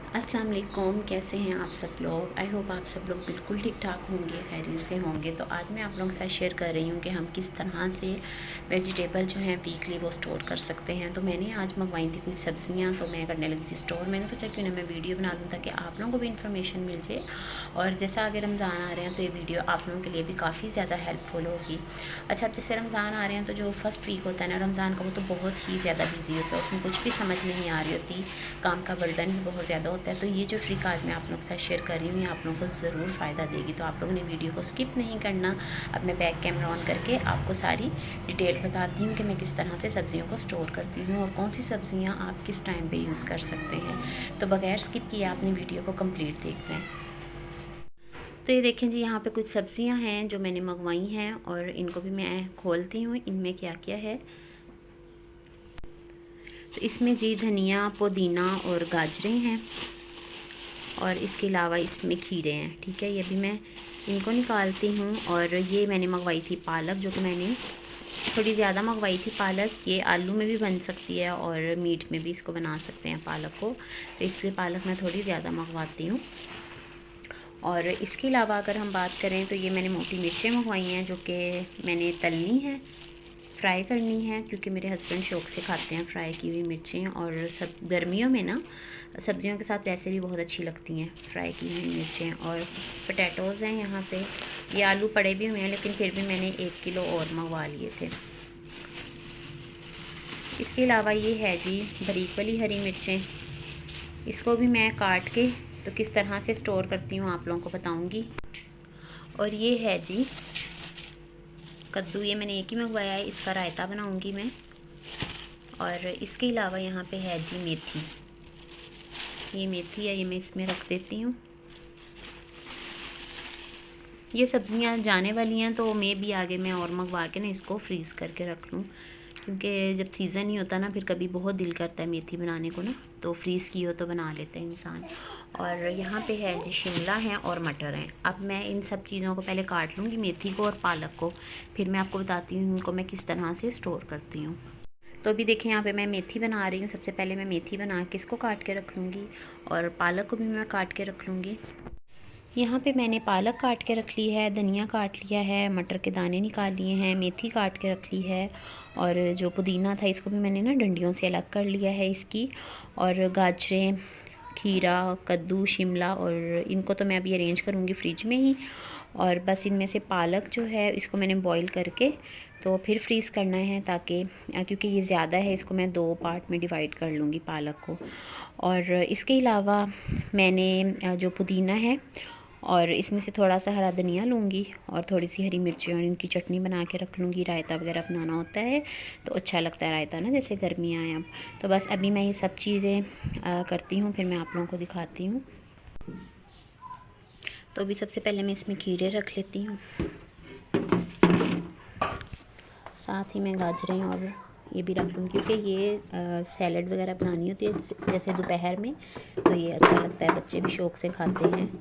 अस्सलाम वालेकुम, कैसे हैं आप सब लोग। आई होप आप सब लोग बिल्कुल ठीक ठाक होंगे, खैरियत से होंगे। तो आज मैं आप लोगों के साथ शेयर कर रही हूँ कि हम किस तरह से वेजिटेबल जो हैं वीकली वो स्टोर कर सकते हैं। तो मैंने आज मंगवाई थी कुछ सब्ज़ियाँ, तो मैं करने लगी थी स्टोर। मैंने सोचा क्यों ना मैं वीडियो बना लूँ ताकि आप लोगों को भी इन्फॉर्मेशन मिल जाए। और जैसा आगे रमज़ान आ रहे हैं तो ये वीडियो आप लोगों के लिए भी काफ़ी ज़्यादा हेल्पफुल होगी। अच्छा, अब जैसे रमज़ान आ रहे हैं तो जो फर्स्ट वीक होता है ना रमज़ान का, वो तो बहुत ही ज़्यादा बिजी होता है, उसमें कुछ भी समझ नहीं आ रही होती, काम का बर्डन भी बहुत ज़्यादा होता है। तो ये जो ट्रिक आज मैं आप लोगों के साथ शेयर कर रही हूँ, ये आप लोगों को ज़रूर फ़ायदा देगी। तो आप लोगों ने वीडियो को स्किप नहीं करना। अब मैं बैक कैमरा ऑन करके आपको सारी डिटेल बताती हूँ कि मैं किस तरह से सब्ज़ियों को स्टोर करती हूँ और कौन सी सब्ज़ियाँ आप किस टाइम पे यूज़ कर सकते हैं। तो बगैर स्किप किए आपने वीडियो को कंप्लीट देखना है। तो ये देखें जी, यहाँ पे कुछ सब्ज़ियाँ हैं जो मैंने मंगवाई हैं और इनको भी मैं खोलती हूँ इनमें क्या क्या है। तो इसमें जी धनिया, पुदीना और गाजरें हैं और इसके अलावा इसमें खीरे हैं। ठीक है, ये भी मैं इनको निकालती हूँ। और ये मैंने मंगवाई थी पालक, जो कि मैंने थोड़ी ज़्यादा मंगवाई थी पालक। ये आलू में भी बन सकती है और मीट में भी इसको बना सकते हैं पालक को, तो इसलिए पालक मैं थोड़ी ज़्यादा मंगवाती हूँ। और इसके अलावा अगर हम बात करें तो ये मैंने मोटी मिर्चें मंगवाई हैं जो कि मैंने तलनी है, फ्राई करनी है, क्योंकि मेरे हस्बैंड शौक़ से खाते हैं फ्राई की हुई मिर्चें। और सब गर्मियों में ना सब्जियों के साथ वैसे भी बहुत अच्छी लगती हैं फ्राई की हुई मिर्चें। और पोटैटोज़ हैं यहाँ पे, ये आलू पड़े भी हुए हैं लेकिन फिर भी मैंने 1 किलो और मंगवा लिए थे। इसके अलावा ये है जी बारीक वाली हरी मिर्चें, इसको भी मैं काट के तो किस तरह से स्टोर करती हूँ आप लोगों को बताऊँगी। और ये है जी कद्दू, ये मैंने एक ही मंगवाया है, इसका रायता बनाऊँगी मैं। और इसके अलावा यहाँ पे है जी मेथी, ये मेथी है, ये मैं इसमें रख देती हूँ। ये सब्ज़ियाँ जाने वाली हैं तो मैं भी आगे मैं और मंगवा के ना इसको फ्रीज़ करके रख लूँ, क्योंकि जब सीज़न नहीं होता ना फिर कभी बहुत दिल करता है मेथी बनाने को ना, तो फ्रीज़ की हो तो बना लेते हैं इंसान। और यहाँ पे है जी शिमला है और मटर हैं। अब मैं इन सब चीज़ों को पहले काट लूँगी, मेथी को और पालक को, फिर मैं आपको बताती हूँ इनको मैं किस तरह से स्टोर करती हूँ। तो अभी देखिए यहाँ पे मैं मेथी बना रही हूँ। सबसे पहले मैं मेथी बना के इसको काट के रख लूँगी और पालक को भी मैं काट के रख लूँगी। यहाँ पे मैंने पालक काट के रख ली है, धनिया काट लिया है, मटर के दाने निकाल लिए हैं, मेथी काट के रख ली है। और जो पुदीना था इसको भी मैंने ना डंडियों से अलग कर लिया है इसकी। और गाजरें, खीरा, कद्दू, शिमला, और इनको तो मैं अभी अरेंज करूँगी फ्रिज में ही। और बस इनमें से पालक जो है इसको मैंने बॉईल करके तो फिर फ्रीज़ करना है, ताकि क्योंकि ये ज़्यादा है इसको मैं 2 पार्ट में डिवाइड कर लूँगी पालक को। और इसके अलावा मैंने जो पुदीना है और इसमें से थोड़ा सा हरा धनिया लूँगी और थोड़ी सी हरी मिर्ची, और इनकी चटनी बना के रख लूँगी। रायता वगैरह बनाना होता है तो अच्छा लगता है रायता ना, जैसे गर्मियाँ आएँ अब। तो बस अभी मैं ये सब चीज़ें करती हूँ, फिर मैं आप लोगों को दिखाती हूँ। तो अभी सबसे पहले मैं इसमें खीरे रख लेती हूँ, साथ ही मैं गाजरें और ये भी रख लूँगी, क्योंकि ये सैलड वगैरह बनानी होती है जैसे दोपहर में, तो ये अच्छा लगता है, बच्चे भी शौक़ से खाते हैं।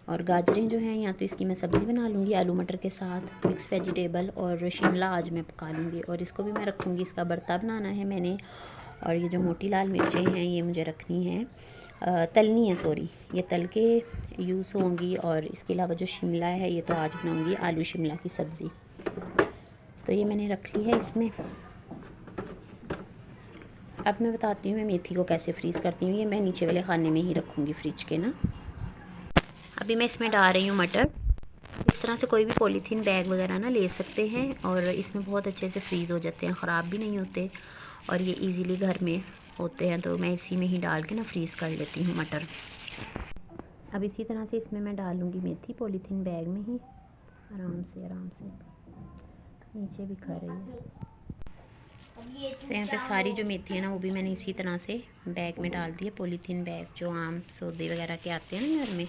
और गाजरें जो हैं या तो इसकी मैं सब्ज़ी बना लूँगी आलू मटर के साथ, मिक्स वेजिटेबल। और शिमला आज मैं पका लूँगी और इसको भी मैं रखूँगी, इसका भरता बनाना है मैंने। और ये जो मोटी लाल मिर्चें हैं ये मुझे रखनी है, तलनी है, सॉरी, ये तल के यूज़ होंगी। और इसके अलावा जो शिमला है ये तो आज बनाऊँगी आलू शिमला की सब्ज़ी। तो ये मैंने रख ली है इसमें। अब मैं बताती हूँ मैं मेथी को कैसे फ्रीज़ करती हूँ। ये मैं नीचे वाले खाने में ही रखूँगी फ्रिज के ना। अभी मैं इसमें डाल रही हूँ मटर। इस तरह से कोई भी पॉलीथीन बैग वगैरह ना ले सकते हैं और इसमें बहुत अच्छे से फ्रीज़ हो जाते हैं, ख़राब भी नहीं होते और ये इजीली घर में होते हैं। तो मैं इसी में ही डाल के ना फ्रीज़ कर लेती हूँ मटर। अब इसी तरह से इसमें मैं डालूँगी मेथी पॉलीथीन बैग में ही, आराम से नीचे भी खा रही है। तो यहाँ पे सारी जो मेथी है ना वो भी मैंने इसी तरह से बैग में डाल दी है, पॉलीथीन बैग जो आम सौदे वगैरह के आते हैं ना घर में,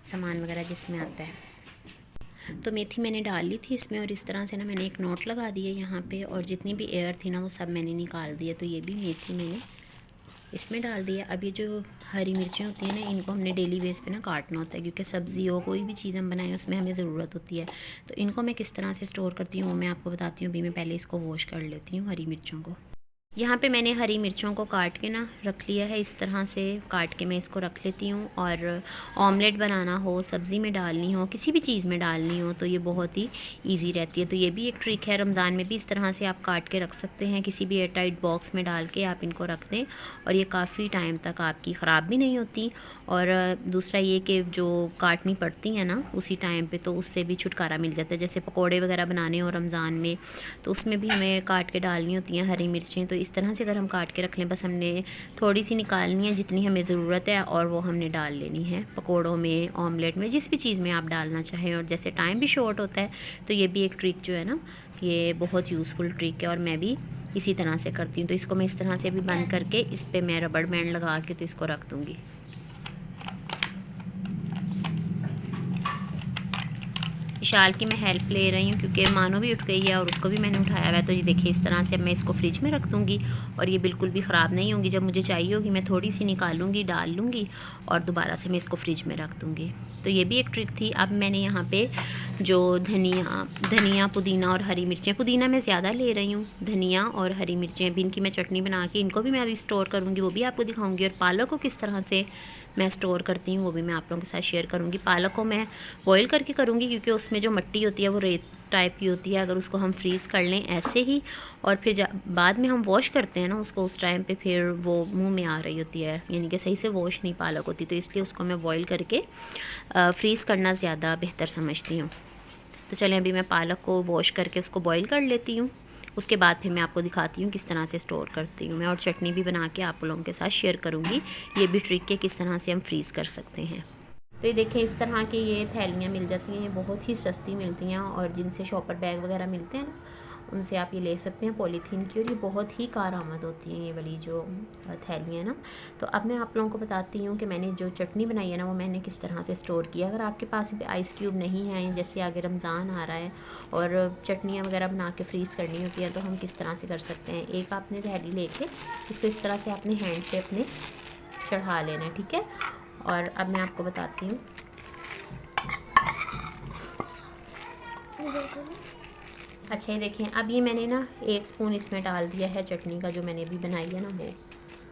सामान वगैरह जिसमें आता है। तो मेथी मैंने डाल ली थी इसमें और इस तरह से ना मैंने एक नोट लगा दी है यहाँ पे, और जितनी भी एयर थी ना वो सब मैंने निकाल दी है। तो ये भी मेथी मैंने इसमें डाल दिया। अब ये जो हरी मिर्चें होती हैं ना इनको हमने डेली बेस पे ना काटना होता है, क्योंकि सब्ज़ी हो कोई भी चीज़ हम बनाएं उसमें हमें ज़रूरत होती है। तो इनको मैं किस तरह से स्टोर करती हूँ वो मैं आपको बताती हूँ। अभी मैं पहले इसको वॉश कर लेती हूँ हरी मिर्चों को। यहाँ पे मैंने हरी मिर्चों को काट के ना रख लिया है। इस तरह से काट के मैं इसको रख लेती हूँ। और ऑमलेट बनाना हो, सब्ज़ी में डालनी हो, किसी भी चीज़ में डालनी हो तो ये बहुत ही इजी रहती है। तो ये भी एक ट्रिक है, रमज़ान में भी इस तरह से आप काट के रख सकते हैं। किसी भी एयरटाइट बॉक्स में डाल के आप इनको रख दें और ये काफ़ी टाइम तक आपकी ख़राब भी नहीं होती। और दूसरा ये कि जो काटनी पड़ती हैं ना उसी टाइम पे, तो उससे भी छुटकारा मिल जाता है। जैसे पकोड़े वगैरह बनाने हो रमज़ान में तो उसमें भी हमें काट के डालनी होती हैं हरी मिर्चें। तो इस तरह से अगर हम काट के रख लें, बस हमने थोड़ी सी निकालनी है जितनी हमें ज़रूरत है और वो हमने डाल लेनी है पकोड़ों में, ऑमलेट में, जिस भी चीज़ में आप डालना चाहें। और जैसे टाइम भी शॉर्ट होता है तो ये भी एक ट्रिक जो है ना, ये बहुत यूज़फुल ट्रिक है और मैं भी इसी तरह से करती हूँ। तो इसको मैं इस तरह से भी बंद करके इस पर मैं रबड़ बैंड लगा के तो इसको रख दूँगी। विशाल की मैं हेल्प ले रही हूँ क्योंकि मानो भी उठ गई है और उसको भी मैंने उठाया हुआ है। तो ये देखिए इस तरह से अब मैं इसको फ्रिज में रख दूँगी और ये बिल्कुल भी ख़राब नहीं होंगी। जब मुझे चाहिए होगी मैं थोड़ी सी निकालूंगी, डाल लूँगी और दोबारा से मैं इसको फ्रिज में रख दूँगी। तो ये भी एक ट्रिक थी। अब मैंने यहाँ पे जो धनिया, पुदीना और हरी मिर्चें, पुदीना मैं ज़्यादा ले रही हूँ, धनिया और हरी मिर्चें भी इनकी मैं चटनी बना के इनको भी मैं अभी स्टोर करूँगी, वो भी आपको दिखाऊँगी। और पालक को किस तरह से मैं स्टोर करती हूँ वो भी मैं आप लोगों के साथ शेयर करूँगी। पालक को मैं बॉईल करके करूँगी क्योंकि उसमें जो मिट्टी होती है वो रेत टाइप की होती है। अगर उसको हम फ्रीज़ कर लें ऐसे ही और फिर बाद में हम वॉश करते हैं ना उसको, उस टाइम पे फिर वो मुंह में आ रही होती है, यानी कि सही से वॉश नहीं पालक होती। तो इसलिए उसको मैं बॉईल करके फ्रीज़ करना ज़्यादा बेहतर समझती हूँ। तो चलें अभी मैं पालक को वॉश करके उसको बॉईल कर लेती हूँ, उसके बाद फिर मैं आपको दिखाती हूँ किस तरह से स्टोर करती हूँ मैं। और चटनी भी बना के आप लोगों के साथ शेयर करूँगी, ये भी ट्रिक है किस तरह से हम फ्रीज़ कर सकते हैं। तो ये देखें इस तरह की ये थैलियाँ मिल जाती हैं, बहुत ही सस्ती मिलती हैं और जिनसे शॉपर बैग वगैरह मिलते हैं ना उनसे आप ये ले सकते हैं पॉलीथीन की। और ये बहुत ही कारआमद होती हैं ये वाली जो थैलियाँ हैं ना। तो अब मैं आप लोगों को बताती हूँ कि मैंने जो चटनी बनाई है ना वो मैंने किस तरह से स्टोर किया। अगर आपके पास आइस क्यूब नहीं है, जैसे आगे रमज़ान आ रहा है और चटनियाँ वगैरह बना के फ्रीज़ करनी होती है तो हम किस तरह से कर सकते हैं। एक आपने थैली लेके इसको इस तरह से अपने हैंड पे अपने चढ़ा लेना है, ठीक है। और अब मैं आपको बताती हूँ, अच्छा ये देखें अब ये मैंने ना 1 स्पून इसमें डाल दिया है चटनी का, जो मैंने भी बनाई है ना वो।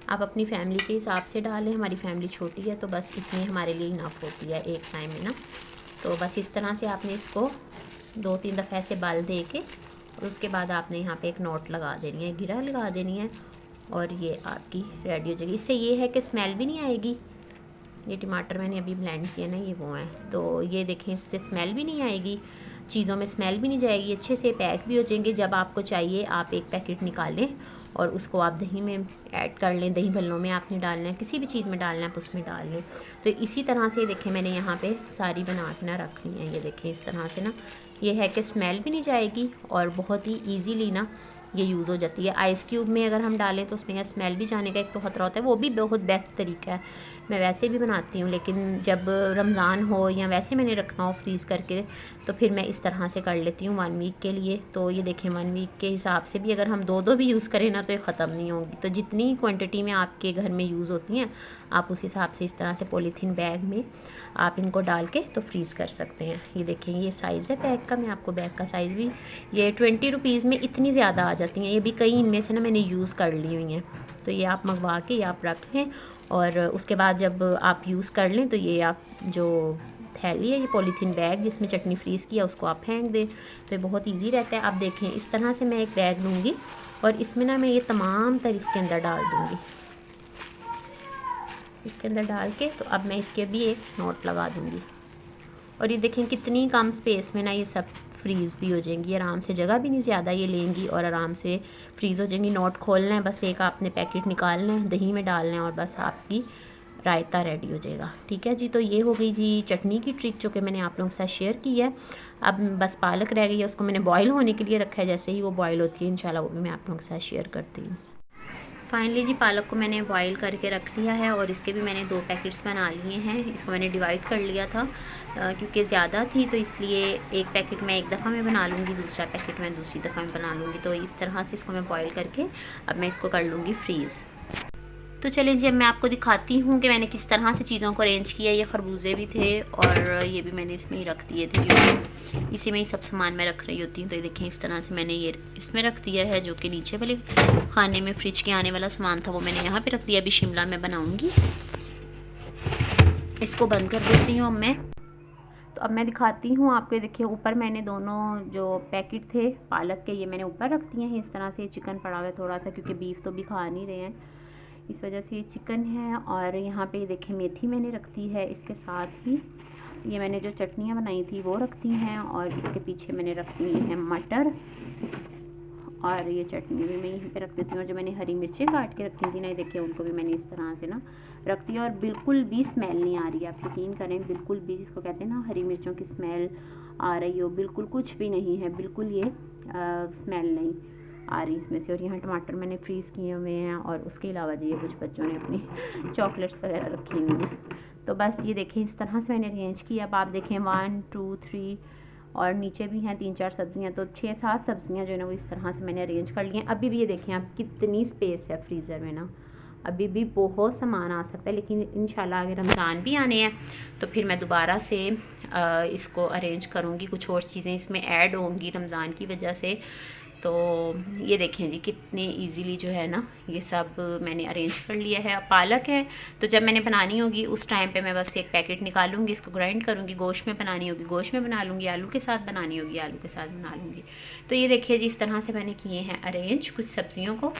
आप अपनी फैमिली के हिसाब से डालें, हमारी फैमिली छोटी है तो बस इतनी हमारे लिए इनफ होती है एक टाइम में ना। तो बस इस तरह से आपने इसको 2-3 दफ़ा ऐसे बाल दे के और उसके बाद आपने यहाँ पे एक नोट लगा देनी है, गिरा लगा देनी है और ये आपकी रेडी हो जाएगी। इससे ये है कि स्मेल भी नहीं आएगी। ये टमाटर मैंने अभी ब्लेंड किया ना, ये वो है, तो ये देखें इससे स्मेल भी नहीं आएगी, चीज़ों में स्मेल भी नहीं जाएगी, अच्छे से पैक भी हो जाएंगे। जब आपको चाहिए आप एक पैकेट निकालें और उसको आप दही में ऐड कर लें, दही भल्लों में आपने डालना है, किसी भी चीज़ में डालना है आप उसमें डाल लें। तो इसी तरह से देखें मैंने यहाँ पे सारी बना के ना रखनी है। ये देखें इस तरह से ना, ये है कि स्मेल भी नहीं जाएगी और बहुत ही ईजीली ना ये यूज़ हो जाती है। आइस क्यूब में अगर हम डालें तो उसमें स्मेल भी जाने का एक तो ख़तरा होता है, वो भी बहुत बेस्ट तरीका है। मैं वैसे भी बनाती हूँ लेकिन जब रमज़ान हो या वैसे मैंने रखना हो फ्रीज़ करके तो फिर मैं इस तरह से कर लेती हूँ 1 वीक के लिए। तो ये देखें 1 वीक के हिसाब से भी अगर हम 2-2 भी यूज़ करें ना तो ये ख़त्म नहीं होगी। तो जितनी क्वांटिटी में आपके घर में यूज़ होती हैं आप उस हिसाब से इस तरह से पॉलीथीन बैग में आप इनको डाल के तो फ्रीज़ कर सकते हैं। ये देखें ये साइज़ है बैग का, मैं आपको बैग का साइज़ भी, ये 20 रुपीज़ में इतनी ज़्यादा आ जाती हैं। ये भी कई इनमें से ना मैंने यूज़ कर ली हुई हैं। तो ये आप मंगवा के आप रख लें और उसके बाद जब आप यूज़ कर लें तो ये आप जो थैली है, ये पॉलीथीन बैग जिसमें चटनी फ्रीज़ किया उसको आप फेंक दें। तो ये बहुत इजी रहता है। आप देखें इस तरह से मैं एक बैग लूँगी और इसमें ना मैं ये तमाम तर इसके अंदर डाल दूँगी, इसके अंदर डाल के तो अब मैं इसके भी एक नोट लगा दूँगी। और ये देखें कितनी कम स्पेस में ना ये सब फ्रीज़ भी हो जाएंगी आराम से, जगह भी नहीं ज़्यादा ये लेंगी और आराम से फ्रीज़ हो जाएंगी। नोट खोलना है, बस एक आपने पैकेट निकालना है, दही में डालना है और बस आपकी रायता रेडी हो जाएगा। ठीक है जी, तो ये हो गई जी चटनी की ट्रिक जो कि मैंने आप लोगों के साथ शेयर की है। अब बस पालक रह गई है, उसको मैंने बॉयल होने के लिए रखा है, जैसे ही वो बॉयल होती है इंशाल्लाह वो भी मैं आप लोगों के साथ शेयर करती हूँ। फाइनली जी पालक को मैंने बॉईल करके रख लिया है और इसके भी मैंने 2 पैकेट्स बना लिए हैं। इसको मैंने डिवाइड कर लिया था क्योंकि ज़्यादा थी तो इसलिए एक पैकेट मैं एक दफ़ा में बना लूँगी, दूसरा पैकेट मैं दूसरी दफ़ा में बना लूँगी। तो इस तरह से इसको मैं बॉईल करके अब मैं इसको कर लूँगी फ्रीज़। तो चलें जी, अब मैं आपको दिखाती हूँ कि मैंने किस तरह से चीज़ों को अरेंज किया। ये खरबूजे भी थे और ये भी मैंने इसमें ही रख दिए थे, क्योंकि इसी में ही सब सामान मैं रख रही होती हूँ। तो ये देखें, इस तरह से मैंने ये इसमें रख दिया है, जो कि नीचे वाले खाने में फ्रिज के आने वाला सामान था वो मैंने यहाँ पे रख दिया। अभी शिमला में बनाऊँगी, इसको बंद कर देती हूँ अब मैं। तो अब मैं दिखाती हूँ आपको। देखिए, ऊपर मैंने दोनों जो पैकेट थे पालक के, ये मैंने ऊपर रख दिए हैं इस तरह से। चिकन पड़ा हुआ है थोड़ा सा, क्योंकि बीफ तो भी खा नहीं रहे हैं, इस वजह से ये चिकन है। और यहाँ पे देखिए मेथी मैंने रख दी है। इसके साथ ही ये मैंने जो चटनियाँ बनाई थी वो रख दी हैं, और इसके पीछे मैंने रख दिए हैं मटर, और ये चटनी भी मैं यहीं पे रख देती हूँ। और जो मैंने हरी मिर्चें काट के रखी थी ना, देखिए उनको भी मैंने इस तरह से ना रख दिया। और बिल्कुल भी स्मेल नहीं आ रही, आप यकीन करें, बिल्कुल भी, जिसको कहते हैं ना हरी मिर्चों की स्मेल आ रही हो, बिल्कुल कुछ भी नहीं है, बिल्कुल ये स्मेल नहीं आ रही इसमें से। और यहाँ टमाटर मैंने फ्रीज़ किए हुए हैं, और उसके अलावा जी ये कुछ बच्चों ने अपनी चॉकलेट्स वगैरह रखी हुई हैं। तो बस ये देखिए इस तरह से मैंने अरेंज किया। अब आप देखें 1 2 3 और नीचे भी हैं 3 4 सब्जियां, तो 6 7 सब्जियां जो है ना वो इस तरह से मैंने अरेंज कर ली हैं। अभी भी ये देखें आप कितनी स्पेस है फ्रीज़र में ना, अभी भी बहुत सामान आ सकता है। लेकिन इंशाल्लाह अगर रमज़ान भी आने हैं तो फिर मैं दोबारा से इसको अरेंज करूँगी, कुछ और चीज़ें इसमें ऐड होंगी रमज़ान की वजह से। तो ये देखें जी कितने इजीली जो है ना ये सब मैंने अरेंज कर लिया है। अब पालक है, तो जब मैंने बनानी होगी उस टाइम पे मैं बस एक पैकेट निकालूंगी, इसको ग्राइंड करूँगी। गोश्त में बनानी होगी गोश्त में बना लूँगी, आलू के साथ बनानी होगी आलू के साथ बना लूँगी। तो ये देखिए जी इस तरह से मैंने किए हैं अरेंज कुछ सब्जियों को।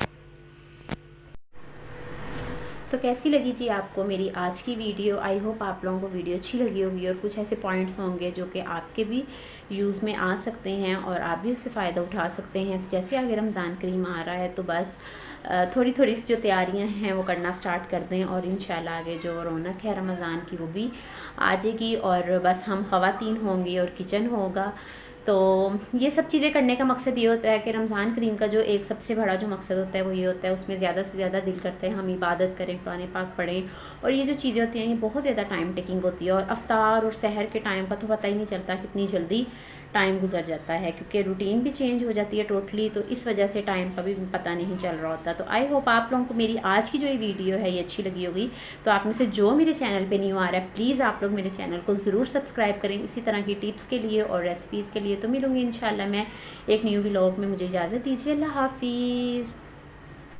तो कैसी लगी जी आपको मेरी आज की वीडियो? आई होप आप लोगों को वीडियो अच्छी लगी होगी, और कुछ ऐसे पॉइंट्स होंगे जो कि आपके भी यूज़ में आ सकते हैं और आप भी उससे फ़ायदा उठा सकते हैं। तो जैसे आगे रमज़ान करीम आ रहा है तो बस थोड़ी थोड़ी सी जो तैयारियां हैं वो करना स्टार्ट कर दें, और इंशाल्लाह आगे जो रौनक है रमज़ान की वो भी आ जाएगी, और बस हम ख़वातीन होंगी और किचन होगा। तो ये सब चीज़ें करने का मकसद ये होता है कि रमज़ान करीम का जो एक सबसे बड़ा जो मकसद होता है वो ये होता है, उसमें ज़्यादा से ज़्यादा दिल करते हैं हम इबादत करें, कुरान पाक पढ़ें। और ये जो चीज़ें होती हैं ये बहुत ज़्यादा टाइम टेकिंग होती है, और अफ्तार और सहर के टाइम का तो पता ही नहीं चलता कितनी जल्दी टाइम गुजर जाता है, क्योंकि रूटीन भी चेंज हो जाती है टोटली। तो इस वजह से टाइम का भी पता नहीं चल रहा होता। तो आई होप आप लोगों को मेरी आज की जो ये वीडियो है ये अच्छी लगी होगी। तो आप में से जो मेरे चैनल पे न्यू आ रहा है प्लीज़ आप लोग मेरे चैनल को ज़रूर सब्सक्राइब करें इसी तरह की टिप्स के लिए और रेसिपीज़ के लिए। तो मिलूँगी इंशाल्लाह मैं एक न्यू व्लॉग में। मुझे इजाज़त दीजिए, अल्लाह हाफिज़।